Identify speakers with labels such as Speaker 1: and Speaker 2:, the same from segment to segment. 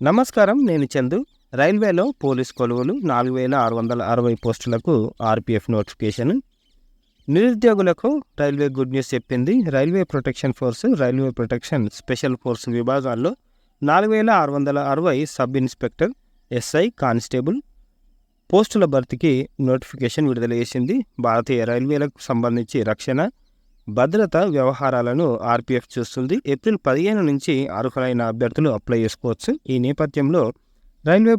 Speaker 1: నమస్కారం. నేను చందు. రైల్వేలో పోలీస్ కొలువులు 4660 పోస్టులకు ఆర్‌పీఎఫ్ నోటిఫికేషన్. నిరుద్యోగులకు రైల్వే గుడ్ న్యూస్ చెప్పింది. Railway protection force, railway protection special force విభాగాల్లో 4660 సబ్ ఇన్స్పెక్టర్, ఎస్ఐ, కానిస్టేబుల్ పోస్టుల భర్తీకి నోటిఫికేషన్ విడుదల చేసింది. భారతీయ రైల్వేలకు సంబంధించి రక్షణ, భద్రత వ్యవహారాలను ఆర్‌పీఎఫ్ చూస్తుంది. ఏప్రిల్ 15 నుంచి అర్హులైన అభ్యర్థులు అప్లై చేసుకోవచ్చు. ఈ నేపథ్యంలో రైల్వే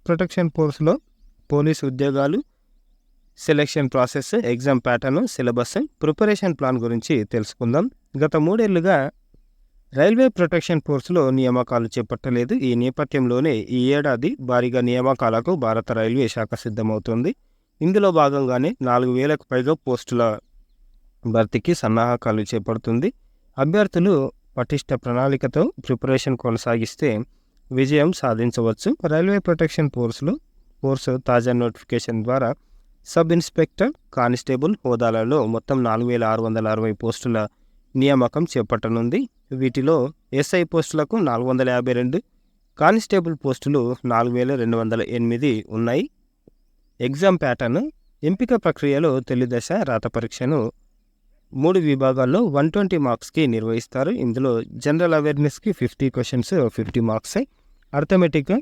Speaker 1: ప్రొటెక్షన్ ఫోర్స్లో పోలీసు ఉద్యోగాలు, selection process, exam pattern, syllabus, preparation plan గురించి తెలుసుకుందాం. గత 3 ఏళ్లుగా రైల్వే ప్రొటెక్షన్ ఫోర్స్లో నియామకాలు చేపట్టలేదు. ఈ నేపథ్యంలోనే ఈ ఏడాది భారీగా నియామకాలకు భారత రైల్వే శాఖ సిద్ధమవుతుంది. ఇందులో భాగంగానే 4000కు పైగా పోస్టుల భర్తీకి సన్నాహకాలు చేపడుతుంది. అభ్యర్థులు పటిష్ట ప్రణాళికతో ప్రిపరేషన్ కొనసాగిస్తే విజయం సాధించవచ్చు. రైల్వే ప్రొటెక్షన్ ఫోర్సు తాజా నోటిఫికేషన్ ద్వారా సబ్ ఇన్స్పెక్టర్, కానిస్టేబుల్ హోదాలలో మొత్తం 4660 పోస్టుల నియామకం చేపట్టనుంది. వీటిలో ఎస్ఐ పోస్టులకు 452, కానిస్టేబుల్ పోస్టులు 4208 ఉన్నాయి. ఎగ్జామ్ ప్యాటర్న్: ఎంపిక ప్రక్రియలో తొలి దశ రాత పరీక్షను 3 విభాగాల్లో 120 మార్క్స్కి నిర్వహిస్తారు. ఇందులో జనరల్ అవేర్నెస్కి 50 questions 50 marks, arithmetic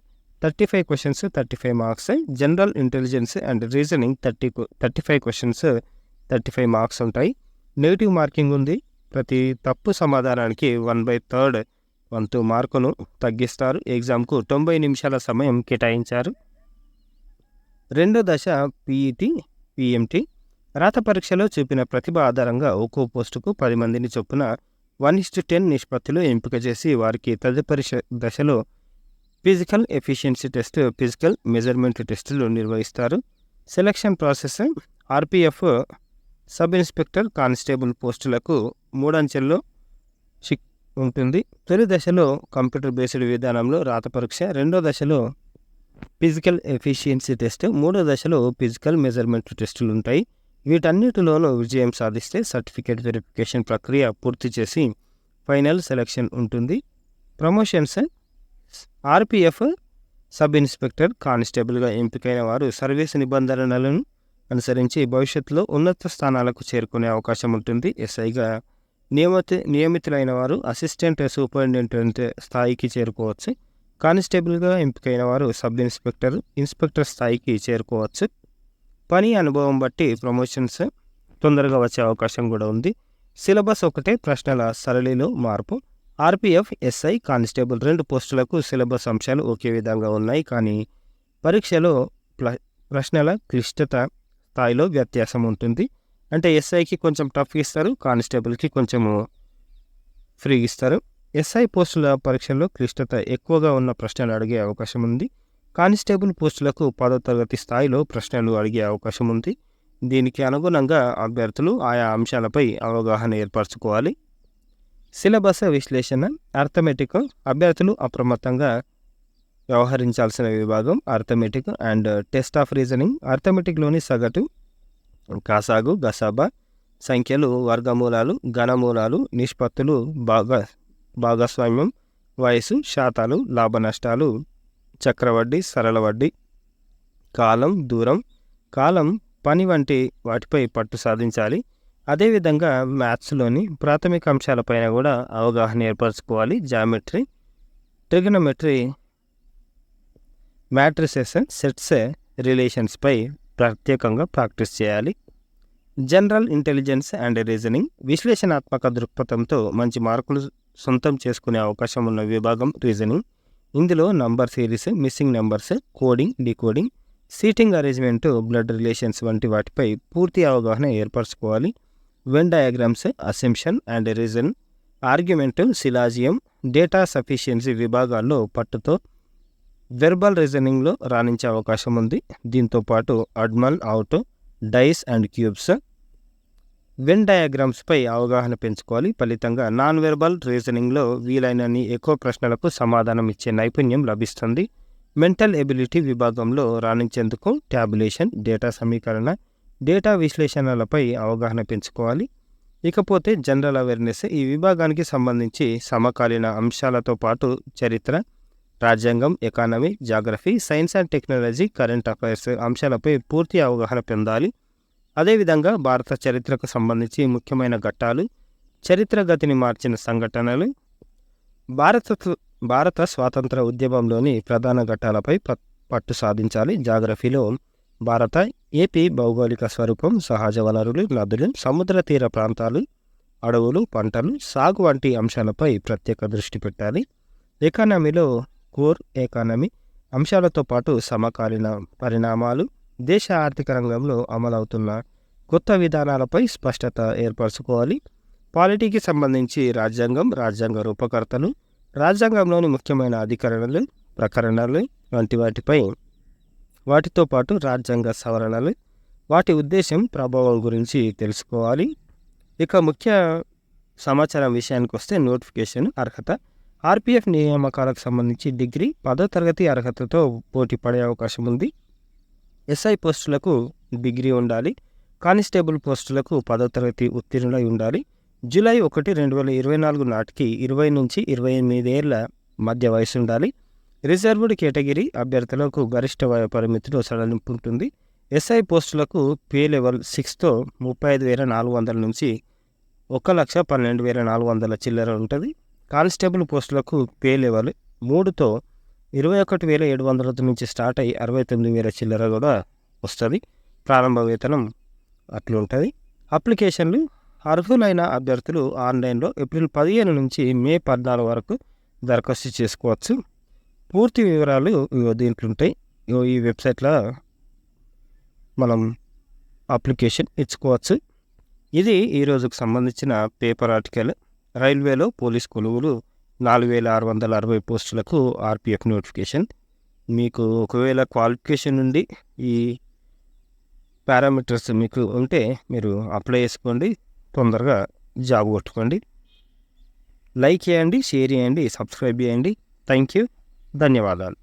Speaker 1: 35 questions 35 marks, general intelligence and reasoning 35 questions 35 marks ఉంటాయి. నెగిటివ్ మార్కింగ్ ఉంది. ప్రతి తప్పు సమాధానానికి 1/3 వంతు మార్కును తగ్గిస్తారు. ఎగ్జామ్కు 90 నిమిషాల సమయం కేటాయించారు. రెండో దశ పీఈటీ, పీఎంటీ. రాత పరీక్షలో చూపిన ప్రతిభ ఆధారంగా ఒక్కో పోస్టుకు 10 మందిని చొప్పున 1:10 నిష్పత్తిలో ఎంపిక చేసి వారికి తదుపరి దశలో physical efficiency test, physical measurement టెస్టులు నిర్వహిస్తారు. Selection process: RPF sub inspector, constable పోస్టులకు 3 అంచెల్లో ఉంటుంది. తొలి దశలో కంప్యూటర్ బేస్డ్ విధానంలో రాత పరీక్ష, రెండో దశలో ఫిజికల్ ఎఫిషియన్సీ టెస్ట్, మూడో దశలో ఫిజికల్ మెజర్మెంట్ టెస్టులు ఉంటాయి. వీటన్నిటిలోనూ విజయం సాధిస్తే సర్టిఫికేట్ వెరిఫికేషన్ ప్రక్రియ పూర్తి చేసి ఫైనల్ సెలక్షన్ ఉంటుంది. ప్రమోషన్స్: ఆర్‌పీఎఫ్ సబ్ ఇన్స్పెక్టర్, కానిస్టేబుల్గా ఎంపికైన వారు సర్వీస్ నిబంధనలను అనుసరించి భవిష్యత్తులో ఉన్నత స్థానాలకు చేరుకునే అవకాశం ఉంటుంది. ఎస్ఐగా నియమితులైన వారు అసిస్టెంట్ సూపరింటెండెంట్ స్థాయికి చేరుకోవచ్చు. కానిస్టేబుల్గా ఎంపికైన వారు సబ్ ఇన్స్పెక్టర్, ఇన్స్పెక్టర్ స్థాయికి చేరుకోవచ్చు. పని అనుభవం బట్టి ప్రమోషన్స్ తొందరగా వచ్చే అవకాశం కూడా ఉంది. సిలబస్ ఒకటే, ప్రశ్నల సరళిలో మార్పు. ఆర్‌పీఎఫ్, ఎస్ఐ, కానిస్టేబుల్ 2 పోస్టులకు సిలబస్ అంశాలు ఒకే విధంగా ఉన్నాయి. కానీ పరీక్షలో ప్రశ్నల క్లిష్టత స్థాయిలో వ్యత్యాసం ఉంటుంది. అంటే ఎస్ఐకి కొంచెం టఫ్ ఇస్తారు, కానిస్టేబుల్కి కొంచెము ఫ్రీ ఇస్తారు. ఎస్ఐ పోస్టుల పరీక్షల్లో క్లిష్టత ఎక్కువగా ఉన్న ప్రశ్నలు అడిగే అవకాశం ఉంది. కానిస్టేబుల్ పోస్టులకు 10వ తరగతి స్థాయిలో ప్రశ్నలు అడిగే అవకాశం ఉంది. దీనికి అనుగుణంగా అభ్యర్థులు ఆయా అంశాలపై అవగాహన ఏర్పరచుకోవాలి. సిలబస్ విశ్లేషణ: అర్థమెటిక్. అభ్యర్థులు అప్రమత్తంగా వ్యవహరించాల్సిన విభాగం arithmetic and test of reasoning. అర్థమెటిక్లోని సగటు, కాసాగు, గసాబా, సంఖ్యలు, వర్గమూలాలు, ఘనమూలాలు, నిష్పత్తులు, భాగస్వామ్యం, వయసు, శాతాలు, లాభ నష్టాలు, చక్రవడ్డీ, సరళ వడ్డీ, కాలం, దూరం, కాలం, పని వంటి వాటిపై పట్టు సాధించాలి. అదేవిధంగా మ్యాథ్స్లోని ప్రాథమిక అంశాలపైన కూడా అవగాహన ఏర్పరచుకోవాలి. జామెట్రీ, ట్రిగనోమెట్రీ, మ్యాట్రిసెస్, సెట్స్, రిలేషన్స్పై ప్రత్యేకంగా ప్రాక్టీస్ చేయాలి. General intelligence and reasoning. విశ్లేషణాత్మక దృక్పథంతో మంచి మార్కులు సొంతం చేసుకునే అవకాశం ఉన్న విభాగం రీజనింగ్. ఇందులో number series, missing numbers, coding, decoding, seating arrangement, blood relations వంటి వాటిపై పూర్తి అవగాహన ఏర్పరచుకోవాలి. Venn diagrams, assumption and reason, argument, syllogism, data sufficiency విభాగాల్లో పట్టుతో వెర్బల్ రీజనింగ్లో రాణించే అవకాశం ఉంది. దీంతోపాటు odd man, out, dice and cubes, Venn డయాగ్రామ్స్పై అవగాహన పెంచుకోవాలి. ఫలితంగా నాన్ వెర్బల్ రీజనింగ్లో వీలైనన్ని ఎక్కువ ప్రశ్నలకు సమాధానం ఇచ్చే నైపుణ్యం లభిస్తుంది. మెంటల్ ఎబిలిటీ విభాగంలో రాణించేందుకు ట్యాబులేషన్, డేటా సమీకరణ, డేటా విశ్లేషణలపై అవగాహన పెంచుకోవాలి. ఇకపోతే జనరల్ అవేర్నెస్. ఈ విభాగానికి సంబంధించి సమకాలీన అంశాలతో పాటు చరిత్ర, రాజ్యాంగం, economy, geography, science and technology, current affairs అంశాలపై పూర్తి అవగాహన పొందాలి. అదేవిధంగా భారత చరిత్రకు సంబంధించి ముఖ్యమైన ఘట్టాలు, చరిత్ర గతిని మార్చిన సంఘటనలు, భారత స్వాతంత్ర ఉద్యమంలోని ప్రధాన ఘట్టాలపై పట్టు సాధించాలి. జాగ్రఫీలో భారత, ఏపీ భౌగోళిక స్వరూపం, సహజ వనరులు, నదులు, సముద్ర తీర ప్రాంతాలు, అడవులు, పంటలు, సాగు వంటి అంశాలపై ప్రత్యేక దృష్టి పెట్టాలి. ఎకానమీలో కోర్ ఎకానమీ అంశాలతో పాటు సమకాలీన పరిణామాలు, దేశ ఆర్థిక రంగంలో అమలవుతున్న కొత్త విధానాలపై స్పష్టత ఏర్పరచుకోవాలి. పాలిటీకి సంబంధించి రాజ్యాంగం, రాజ్యాంగ రూపకర్తలు, రాజ్యాంగంలోని ముఖ్యమైన అధికరణలు, ప్రకరణలు వంటి వాటితో పాటు రాజ్యాంగ సవరణలు, వాటి ఉద్దేశం, ప్రభావం గురించి తెలుసుకోవాలి. ఇక ముఖ్య సమాచారం విషయానికి వస్తే నోటిఫికేషన్, అర్హత. ఆర్పిఎఫ్ నియామకాలకు సంబంధించి డిగ్రీ, 10వ తరగతి అర్హతతో పోటీ పడే అవకాశం ఉంది. ఎస్ఐ పోస్టులకు డిగ్రీ ఉండాలి. కానిస్టేబుల్ పోస్టులకు 10వ తరగతి ఉత్తీర్ణులై ఉండాలి. జూలై 1, 2024 నాటికి 20 నుంచి 28 ఏళ్ల మధ్య వయసు ఉండాలి. రిజర్వ్డ్ కేటగిరీ అభ్యర్థులకు గరిష్ట వయ పరిమితిలో సడలింపు ఉంటుంది. ఎస్ఐ పోస్టులకు పే లెవెల్ 6తో 35,400 నుంచి 1,12,400 చిల్లర ఉంటుంది. కానిస్టేబుల్ పోస్టులకు పే లెవెల్ 3తో 21,700 నుంచి స్టార్ట్ అయ్యి 69,000 చిల్లర కూడా వస్తుంది. ప్రారంభ వేతనం అట్లుంటుంది. అప్లికేషన్లు. అర్హులైన అభ్యర్థులు ఆన్లైన్లో ఏప్రిల్ 15 నుంచి మే 14 వరకు దరఖాస్తు చేసుకోవచ్చు. పూర్తి వివరాలు దీంట్లో ఉంటాయి. ఈ వెబ్సైట్లో మనం అప్లికేషన్ ఇచ్చుకోవచ్చు. ఇది ఈరోజుకు సంబంధించిన పేపర్ ఆర్టికల్. రైల్వేలో పోలీస్ కొలువులు 4,660 పోస్టులకు ఆర్పిఎఫ్ నోటిఫికేషన్. మీకు ఒకవేళ క్వాలిఫికేషన్ నుండి ఈ పారామీటర్స్ మీకు ఉంటే మీరు అప్లై చేసుకోండి, తొందరగా జాబ్ కొట్టుకోండి. లైక్ చేయండి, షేర్ చేయండి, సబ్స్క్రైబ్ చేయండి. థ్యాంక్ యూ, ధన్యవాదాలు.